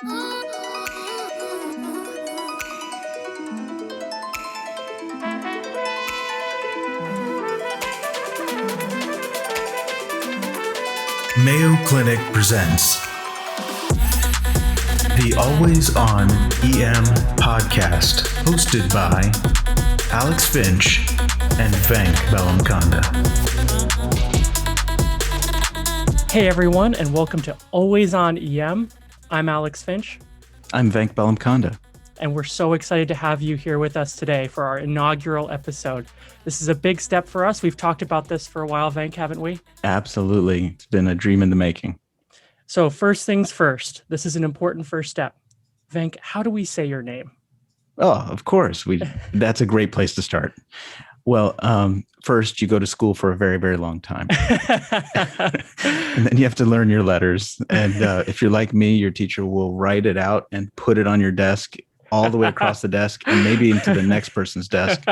Mayo Clinic presents the Always On EM podcast, hosted by Alex Finch and Venk Bellamconda. Hey everyone, and welcome to Always On EM. I'm Alex Finch. I'm Venk Bellamconda. And we're so excited to have you here with us today for our inaugural episode. This is a big step for us. We've talked about this for a while, Venk, haven't we? Absolutely. It's been a dream in the making. So first things first, this is an important first step. Venk, how do we say your name? Oh, of course. That's a great place to start. Well, first you go to school for a very, very long time. And then you have to learn your letters. And if you're like me, your teacher will write it out and put it on your desk all the way across the desk and maybe into the next person's desk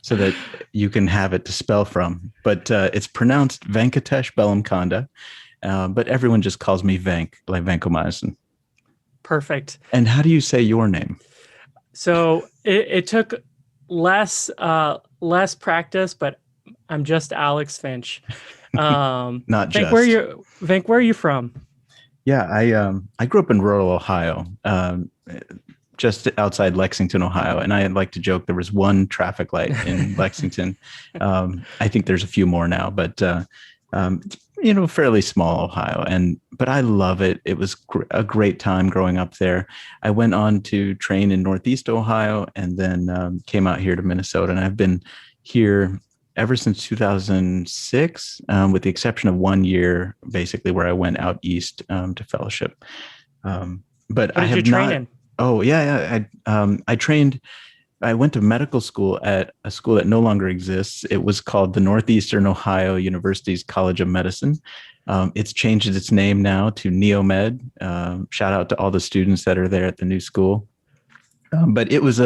so that you can have it to spell from. But it's pronounced Venkatesh Bellamconda, but everyone just calls me Venk, like vancomycin. Perfect. And how do you say your name? So it took less practice, but I'm just Alex Finch. Not Venk, just. Venk, where are you from? Yeah, I grew up in rural Ohio, just outside Lexington, Ohio. And I like to joke there was one traffic light in Lexington. I think there's a few more now, but fairly small Ohio. But I love it. It was a great time growing up there. I went on to train in Northeast Ohio and then came out here to Minnesota. And I've been here ever since 2006, with the exception of 1 year, basically, where I went out east to fellowship. But I have not. In? Oh, yeah. I trained. I went to medical school at a school that no longer exists. It was called the Northeastern Ohio University's College of Medicine. It's changed its name now to NeoMed. Shout out to all the students that are there at the new school. But it was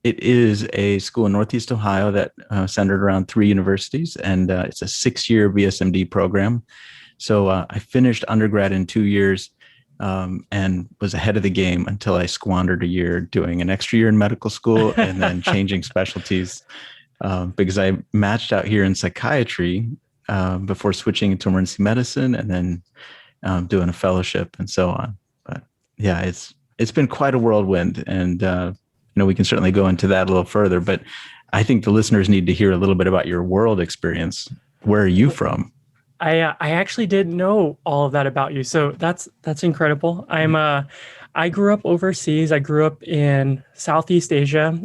it is a school in Northeast Ohio that centered around 3 universities, and it's a 6-year BSMD program. So I finished undergrad in 2 years. And was ahead of the game until I squandered a year doing an extra year in medical school and then changing specialties because I matched out here in psychiatry before switching into emergency medicine and then doing a fellowship and so on. But yeah, it's been quite a whirlwind, and we can certainly go into that a little further. But I think the listeners need to hear a little bit about your world experience. Where are you from? I actually didn't know all of that about you. So that's incredible. I grew up overseas. I grew up in Southeast Asia.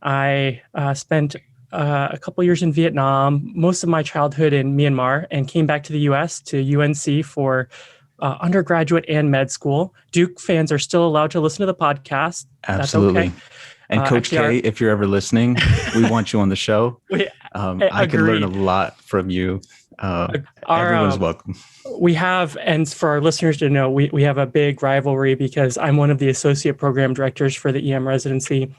I spent a couple years in Vietnam, most of my childhood in Myanmar, and came back to the US to UNC for undergraduate and med school. Duke fans are still allowed to listen to the podcast. Absolutely. That's okay. And Coach K, if you're ever listening, we want you on the show. I can learn a lot from you. Everyone's welcome. We have, and for our listeners to know, we have a big rivalry because I'm one of the associate program directors for the EM residency.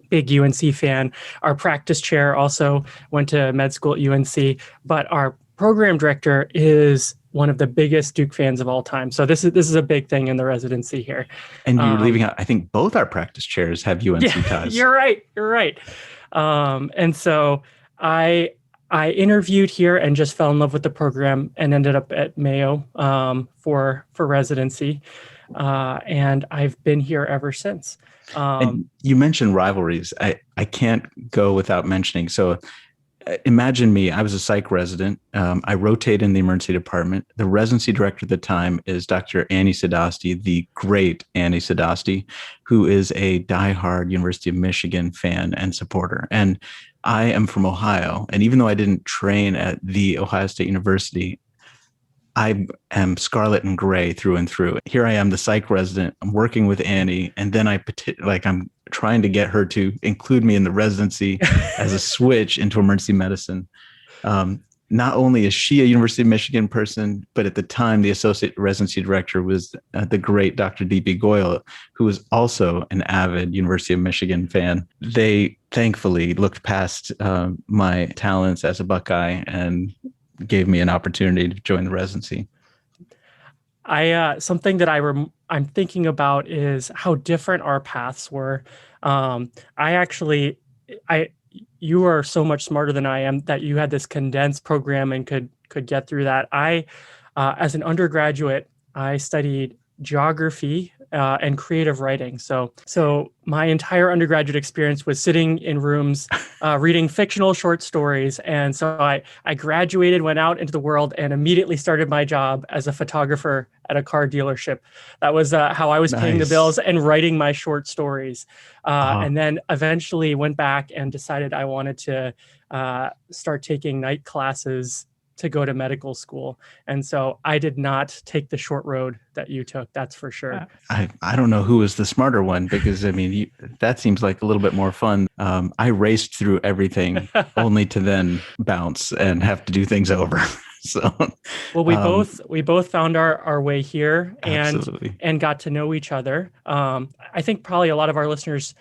Big UNC fan. Our practice chair also went to med school at UNC, but our program director is one of the biggest Duke fans of all time. So this is a big thing in the residency here. And you're leaving out, I think both our practice chairs have UNC ties. You're right. And so I interviewed here and just fell in love with the program and ended up at Mayo for residency. And I've been here ever since. And you mentioned rivalries. I can't go without mentioning. So imagine me. I was a psych resident. I rotate in the emergency department. The residency director at the time is Dr. Annie Sadasti, the great Annie Sadasti, who is a diehard University of Michigan fan and supporter. And I am from Ohio. And even though I didn't train at the Ohio State University, I am scarlet and gray through and through. Here I am, the psych resident. I'm working with Annie, and then I'm trying to get her to include me in the residency as a switch into emergency medicine. Not only is she a University of Michigan person, but at the time, the associate residency director was the great Dr. D.B. Goyle, who was also an avid University of Michigan fan. They thankfully looked past my talents as a Buckeye and gave me an opportunity to join the residency. Something that I'm thinking about is how different our paths were. I actually, I you are so much smarter than I am that you had this condensed program and could get through that. As an undergraduate, I studied geography and creative writing. So my entire undergraduate experience was sitting in rooms reading fictional short stories. And so I graduated, went out into the world, and immediately started my job as a photographer at a car dealership. That was how I was paying the bills and writing my short stories. And then eventually went back and decided I wanted to start taking night classes to go to medical school. And so I did not take the short road that you took. That's for sure. I don't know who was the smarter one, because I mean, that seems like a little bit more fun. I raced through everything only to then bounce and have to do things over. So, well, we both found our way here and got to know each other. I think probably a lot of our listeners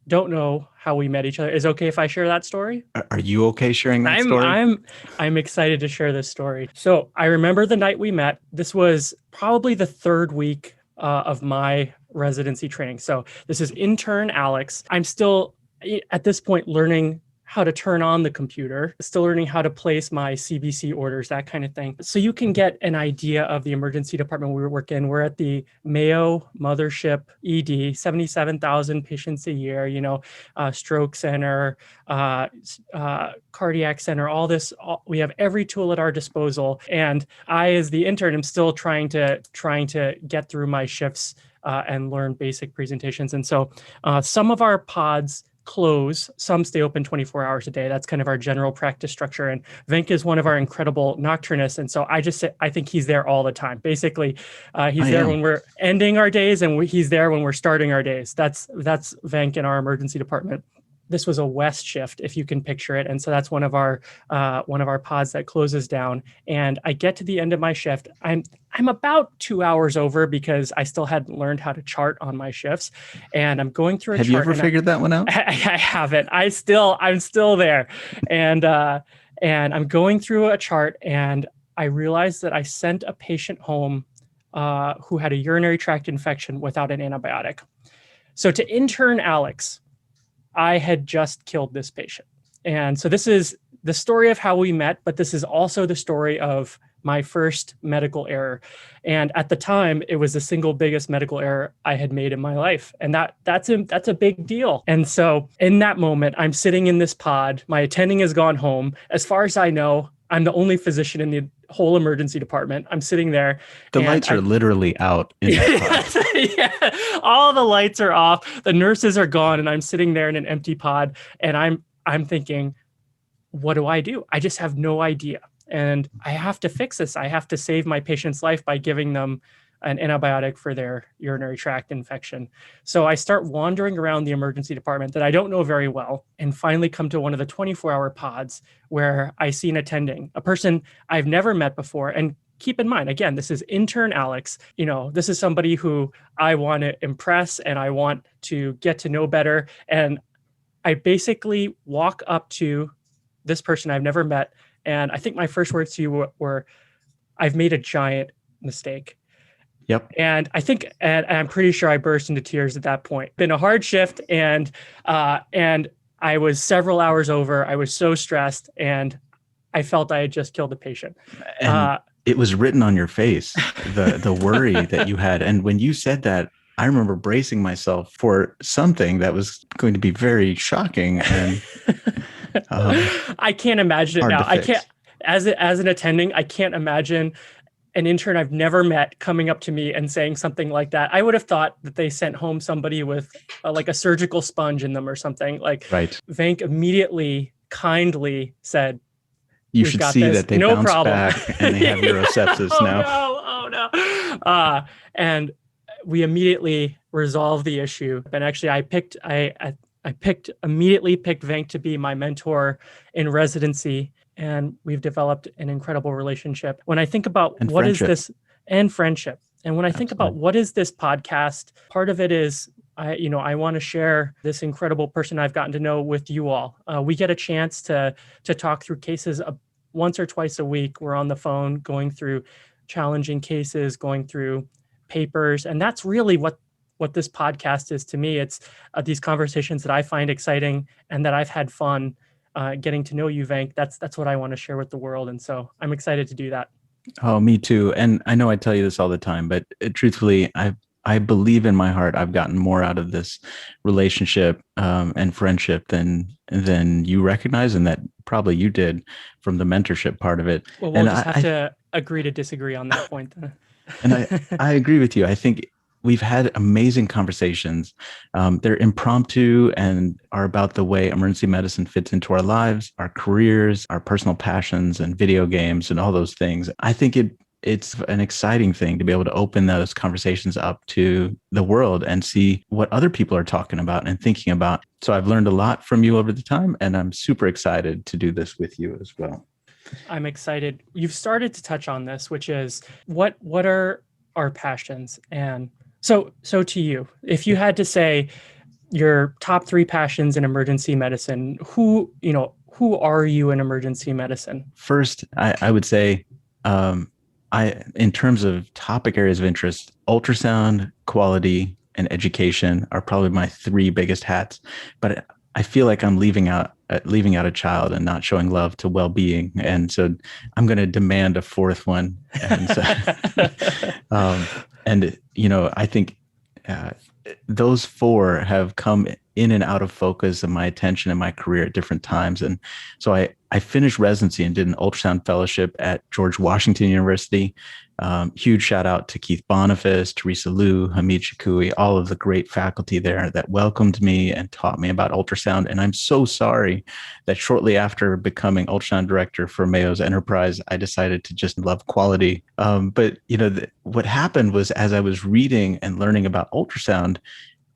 don't know how we met each other. Is it okay if I share that story? Are you okay sharing that story? I'm excited to share this story. So I remember the night we met. This was probably the third week of my residency training. So this is intern Alex. I'm still at this point learning how to turn on the computer, still learning how to place my CBC orders, that kind of thing. So you can get an idea of the emergency department we work in. We're at the Mayo Mothership ED, 77,000 patients a year, stroke center, cardiac center, all this. We have every tool at our disposal. And I, as the intern, am still trying to get through my shifts and learn basic presentations. And so some of our pods close, some stay open 24 hours a day. That's kind of our general practice structure. And Venk is one of our incredible nocturnists. And so I think he's there all the time. Basically, he's there when we're ending our days, and he's there when we're starting our days. That's Venk in our emergency department. This was a west shift, if you can picture it. And so that's one of our pods that closes down. And I get to the end of my shift. I'm about 2 hours over because I still hadn't learned how to chart on my shifts. And I'm going through a chart. Have you ever figured that one out? I haven't. I'm still there. And I'm going through a chart, and I realized that I sent a patient home who had a urinary tract infection without an antibiotic. So to intern Alex, I had just killed this patient. And so this is the story of how we met, but this is also the story of my first medical error. And at the time, it was the single biggest medical error I had made in my life. And that's a big deal. And so in that moment, I'm sitting in this pod, my attending has gone home. As far as I know, I'm the only physician in the whole emergency department. I'm sitting there. The lights are literally out in that pod. Yeah, all the lights are off. The nurses are gone, and I'm sitting there in an empty pod. And I'm thinking, what do I do? I just have no idea. And I have to fix this. I have to save my patient's life by giving them an antibiotic for their urinary tract infection. So I start wandering around the emergency department that I don't know very well, and finally come to one of the 24-hour pods where I see an attending, a person I've never met before. And keep in mind, again, this is intern Alex. This is somebody who I want to impress and I want to get to know better. And I basically walk up to this person I've never met. And I think my first words to you were, I've made a giant mistake. Yep. And I think, and I'm pretty sure I burst into tears at that point. Been a hard shift, and I was several hours over. I was so stressed, and I felt I had just killed a patient. And it was written on your face, the worry that you had. And when you said that, I remember bracing myself for something that was going to be very shocking. And I can't imagine it now. I can't, as an attending, I can't imagine an intern I've never met coming up to me and saying something like that. I would have thought that they sent home somebody with like a surgical sponge in them or something. Like, right. Venk immediately kindly said, "You should see this. That they no bounce problem. Back and they have neurocepsis now." Oh no. And we immediately resolved the issue. And actually I immediately picked Venk to be my mentor in residency. And we've developed an incredible relationship. When I think about what is this, and friendship. And when I think about what is this podcast, part of it is I want to share this incredible person I've gotten to know with you all. We get a chance to talk through cases once or twice a week. We're on the phone going through challenging cases, going through papers. And that's really what this podcast is to me. It's these conversations that I find exciting and that I've had fun getting to know you, Venk. That's what I want to share with the world. And so I'm excited to do that. Oh, me too. And I know I tell you this all the time, but truthfully, I believe in my heart I've gotten more out of this relationship and friendship than you recognize, and that probably you did from the mentorship part of it. Well, we'll just have to agree to disagree on that point. And I agree with you. I think we've had amazing conversations. They're impromptu and are about the way emergency medicine fits into our lives, our careers, our personal passions, and video games, and all those things. I think it's an exciting thing to be able to open those conversations up to the world and see what other people are talking about and thinking about. So I've learned a lot from you over the time, and I'm super excited to do this with you as well. I'm excited. You've started to touch on this, which is what are our passions? And so to you, if you had to say your top 3 passions in emergency medicine, who are you in emergency medicine? First, I would say, in terms of topic areas of interest, ultrasound, quality, and education are probably my 3 biggest hats. But I feel like I'm leaving out a child and not showing love to well-being, and so I'm going to demand a 4th one. And so, I think those 4 have come in and out of focus of my attention in my career at different times. And so I finished residency and did an ultrasound fellowship at George Washington University. Huge shout out to Keith Boniface, Teresa Liu, Hamid Shakui, all of the great faculty there that welcomed me and taught me about ultrasound. And I'm so sorry that shortly after becoming ultrasound director for Mayo's enterprise, I decided to just love quality. But what happened was, as I was reading and learning about ultrasound,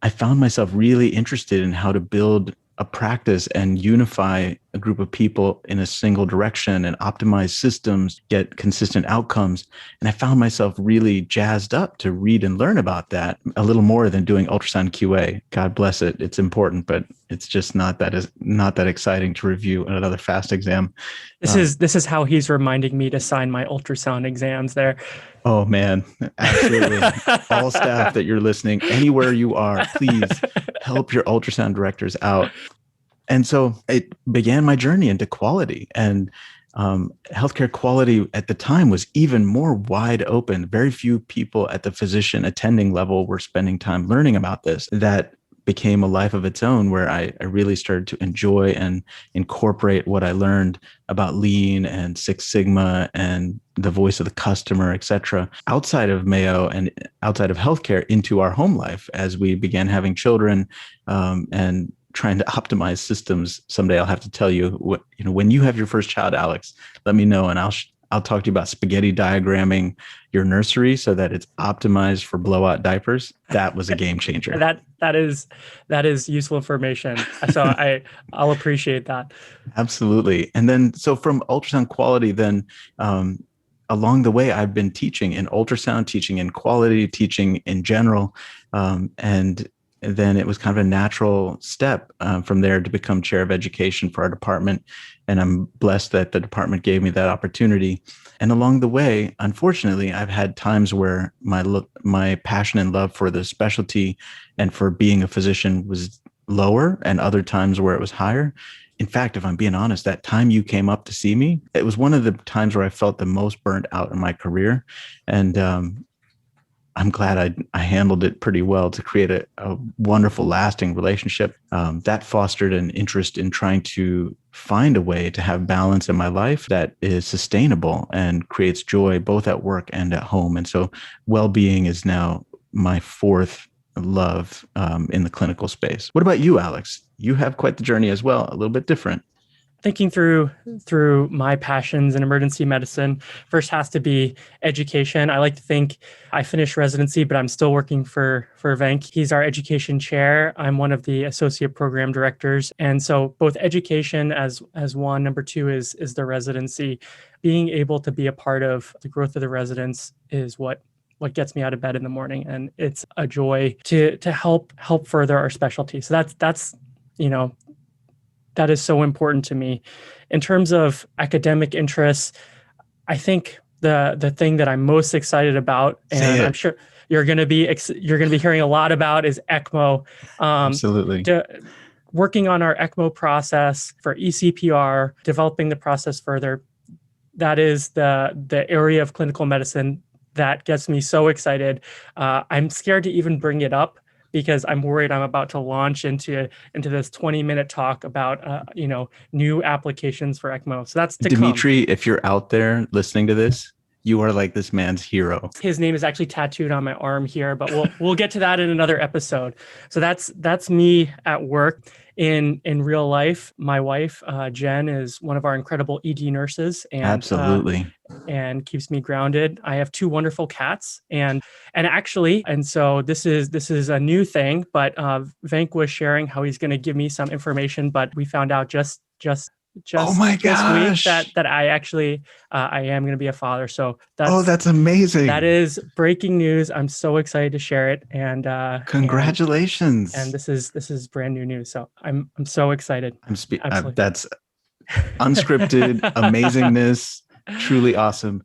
I found myself really interested in how to build a practice and unify a group of people in a single direction and optimize systems, get consistent outcomes. And I found myself really jazzed up to read and learn about that a little more than doing ultrasound QA. God bless it. It's important, but it's just not that exciting to review another FAST exam. This is how he's reminding me to sign my ultrasound exams there. Oh man, absolutely. All staff that you're listening, anywhere you are, please help your ultrasound directors out. And so it began my journey into quality, and healthcare quality at the time was even more wide open. Very few people at the physician attending level were spending time learning about this. That became a life of its own, where I really started to enjoy and incorporate what I learned about Lean and Six Sigma and the voice of the customer, et cetera, outside of Mayo and outside of healthcare into our home life as we began having children and trying to optimize systems. Someday I'll have to tell you, when you have your first child, Alex, let me know, and I'll talk to you about spaghetti diagramming your nursery so that it's optimized for blowout diapers. That was a game changer. That is useful information. So I'll appreciate that. Absolutely. And then, so from ultrasound quality, then along the way, I've been teaching in ultrasound, teaching in quality, teaching in general. And then it was kind of a natural step from there to become chair of education for our department. And I'm blessed that the department gave me that opportunity. And along the way, unfortunately, I've had times where my passion and love for the specialty and for being a physician was lower, and other times where it was higher. In fact, if I'm being honest, that time you came up to see me, it was one of the times where I felt the most burnt out in my career. And I'm glad I handled it pretty well to create a wonderful, lasting relationship that fostered an interest in trying to find a way to have balance in my life that is sustainable and creates joy both at work and at home. And so well-being is now my 4th love in the clinical space. What about you, Alex? You have quite the journey as well, a little bit different. Thinking through my passions in emergency medicine, first has to be education. I like to think I finished residency, but I'm still working for Venk. He's our education chair. I'm one of the associate program directors. And so both education as one, number 2 is the residency. Being able to be a part of the growth of the residents is what gets me out of bed in the morning. And it's a joy to help further our specialty. So that's that is so important to me. In terms of academic interests, I think the thing that I'm most excited about, and I'm sure you're going to be hearing a lot about, is ECMO. Absolutely. Working on our ECMO process for ECPR, developing the process further. That is the area of clinical medicine that gets me so excited. I'm scared to even bring it up because I'm worried I'm about to launch into this 20-minute talk about new applications for ECMO. So that's to Dimitri, if you're out there listening to this, you are like this man's hero. His name is actually tattooed on my arm here, but we'll get to that in another episode. So that's me at work. In real life, my wife Jen is one of our incredible ED nurses, and absolutely, and keeps me grounded. I have 2 wonderful cats, and so this is a new thing. But Venk was sharing how he's going to give me some information, but we found out just oh my gosh, this week that I actually I am going to be a father. So that's amazing. That is breaking news. I'm so excited to share it. And congratulations. And this is brand new news. So I'm so excited. That's unscripted amazingness. Truly awesome.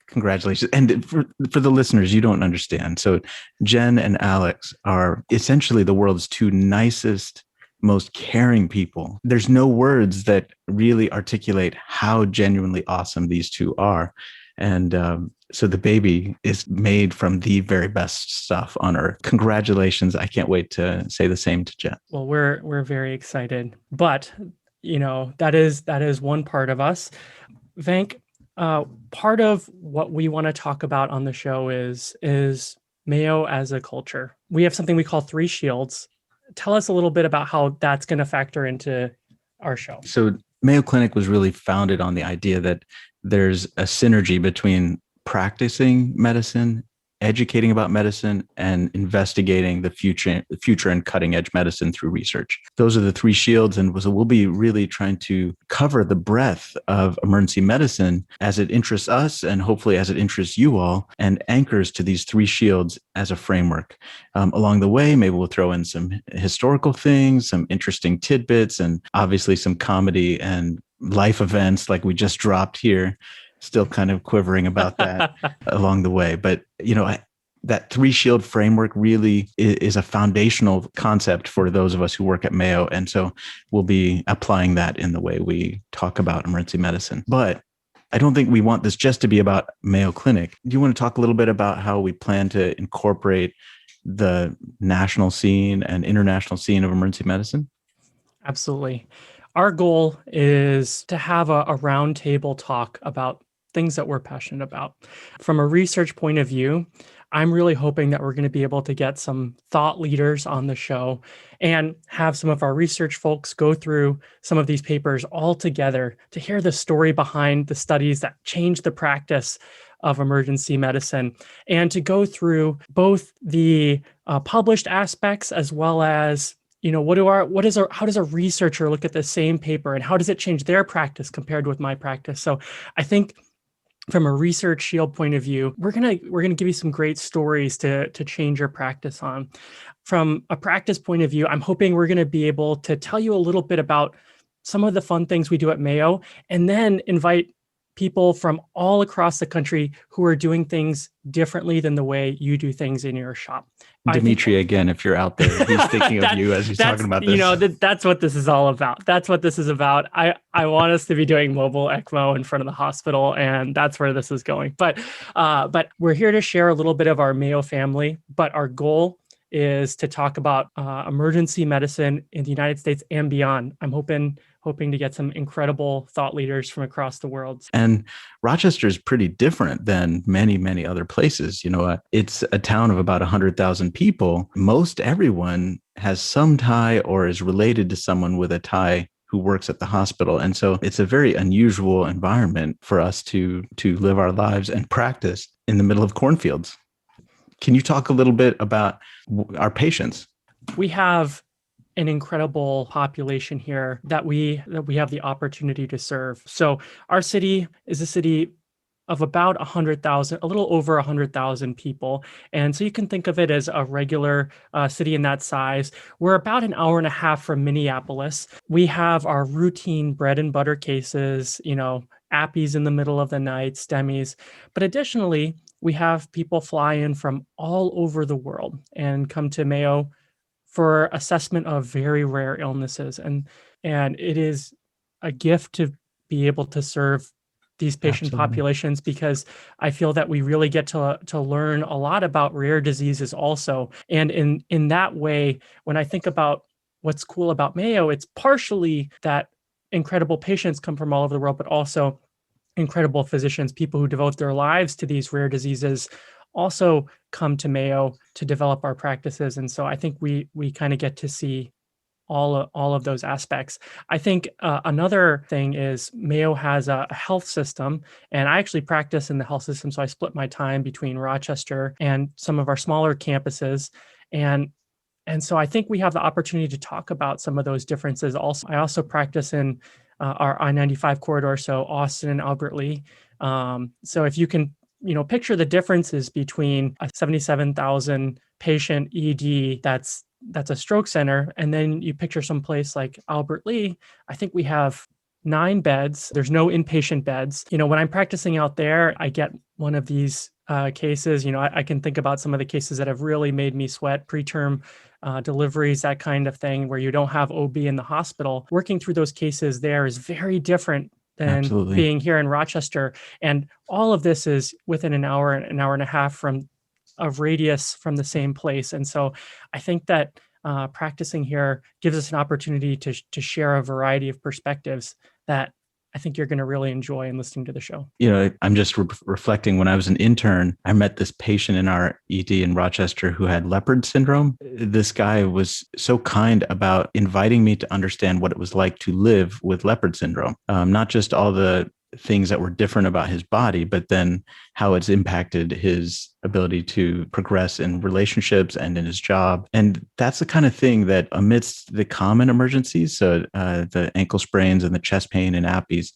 Congratulations. And for the listeners, you don't understand. So Jen and Alex are essentially the world's 2 nicest, most caring people. There's no words that really articulate how genuinely awesome these 2 are. And so the baby is made from the very best stuff on earth. Congratulations. I can't wait to say the same to Jen. Well, we're very excited. But, that is one part of us. Venk, part of what we want to talk about on the show is Mayo as a culture. We have something we call 3 shields. Tell us a little bit about how that's going to factor into our show. So Mayo Clinic was really founded on the idea that there's a synergy between practicing medicine, educating about medicine, and investigating the future and cutting edge medicine through research. Those are the 3 shields. And so we'll be really trying to cover the breadth of emergency medicine as it interests us and hopefully as it interests you all, and anchors to these 3 shields as a framework. Along the way, maybe we'll throw in some historical things, some interesting tidbits, and obviously some comedy and life events like we just dropped here. Still kind of quivering about that along the way. But, that 3 shield framework really is a foundational concept for those of us who work at Mayo. And so we'll be applying that in the way we talk about emergency medicine. But I don't think we want this just to be about Mayo Clinic. Do you want to talk a little bit about how we plan to incorporate the national scene and international scene of emergency medicine? Absolutely. Our goal is to have a roundtable talk about things that we're passionate about. From a research point of view, I'm really hoping that we're going to be able to get some thought leaders on the show and have some of our research folks go through some of these papers all together to hear the story behind the studies that changed the practice of emergency medicine, and to go through both the published aspects as well as how does a researcher look at the same paper and how does it change their practice compared with my practice? So I think from a research shield point of view, we're gonna give you some great stories to change your practice on. From a practice point of view, I'm hoping we're gonna be able to tell you a little bit about some of the fun things we do at Mayo, and then invite people from all across the country who are doing things differently than the way you do things in your shop. Dimitri, again, if you're out there, he's thinking of you as he's talking about this. That's what this is all about. That's what this is about. I want us to be doing mobile ECMO in front of the hospital, and that's where this is going. But we're here to share a little bit of our Mayo family, but our goal is to talk about emergency medicine in the United States and beyond. I'm hoping to get some incredible thought leaders from across the world. And Rochester is pretty different than many, many other places. It's a town of about 100,000 people. Most everyone has some tie or is related to someone with a tie who works at the hospital. And so it's a very unusual environment for us to live our lives and practice in the middle of cornfields. Can you talk a little bit about our patients? We have an incredible population here that we have the opportunity to serve. So our city is a city of about 100,000, a little over 100,000 people. And so you can think of it as a regular city in that size. We're about an hour and a half from Minneapolis. We have our routine bread and butter cases, appies in the middle of the night, STEMIs. But additionally, we have people fly in from all over the world and come to Mayo for assessment of very rare illnesses. And it is a gift to be able to serve these patient Absolutely. populations, because I feel that we really get to learn a lot about rare diseases also. And in that way, when I think about what's cool about Mayo, it's partially that incredible patients come from all over the world, but also incredible physicians, people who devote their lives to these rare diseases, also come to Mayo to develop our practices. And so I think we kind of get to see all of those aspects. I think another thing is Mayo has a health system, and I actually practice in the health system. So I split my time between Rochester and some of our smaller campuses. And so I think we have the opportunity to talk about some of those differences. Also, I also practice in our I-95 corridor, so Austin and Albert Lee. So if you can, picture the differences between a 77,000 patient ED that's a stroke center, and then you picture some place like Albert Lee. I think we have 9 beds. There's no inpatient beds. When I'm practicing out there, I get one of these cases. I can think about some of the cases that have really made me sweat, preterm deliveries, that kind of thing, where you don't have OB in the hospital. Working through those cases there is very different than Absolutely. being here in Rochester. And all of this is within an hour and a half of radius from the same place. And so I think that practicing here gives us an opportunity to share a variety of perspectives that I think you're going to really enjoy in listening to the show. I'm just reflecting. When I was an intern, I met this patient in our ED in Rochester who had leopard syndrome. This guy was so kind about inviting me to understand what it was like to live with leopard syndrome, not just all the things that were different about his body, but then how it's impacted his ability to progress in relationships and in his job. And that's the kind of thing that amidst the common emergencies, so the ankle sprains and the chest pain and appies,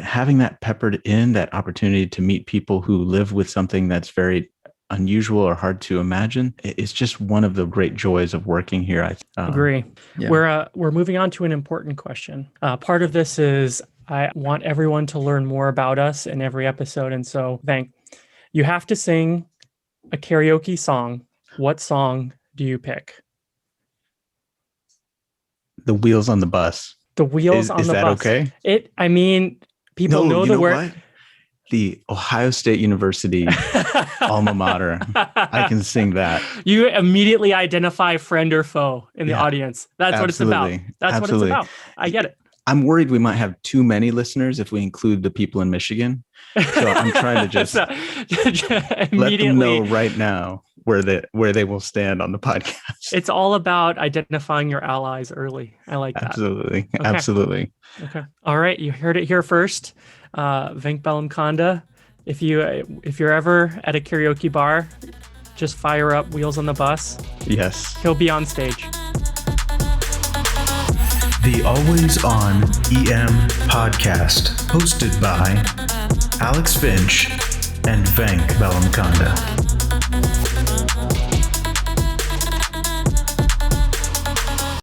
having that peppered in, that opportunity to meet people who live with something that's very unusual or hard to imagine, it's just one of the great joys of working here. I agree. Yeah. We're moving on to an important question. Part of this is I want everyone to learn more about us in every episode. And so, Venk, you have to sing a karaoke song. What song do you pick? The Wheels on the Bus. The Wheels on the Bus. Is that okay? People know the word. What? The Ohio State University alma mater. I can sing that. You immediately identify friend or foe in the audience. That's what it's about. That's what it's about. I get it. I'm worried we might have too many listeners if we include the people in Michigan. So I'm trying to just let them know right now where they will stand on the podcast. It's all about identifying your allies early. I like that. Absolutely. Okay. Absolutely. Okay. All right. You heard it here first. Venk Bellamkonda. If you're ever at a karaoke bar, just fire up Wheels on the Bus. Yes. He'll be on stage. The Always On EM podcast, hosted by Alex Finch and Venk Bellamkonda.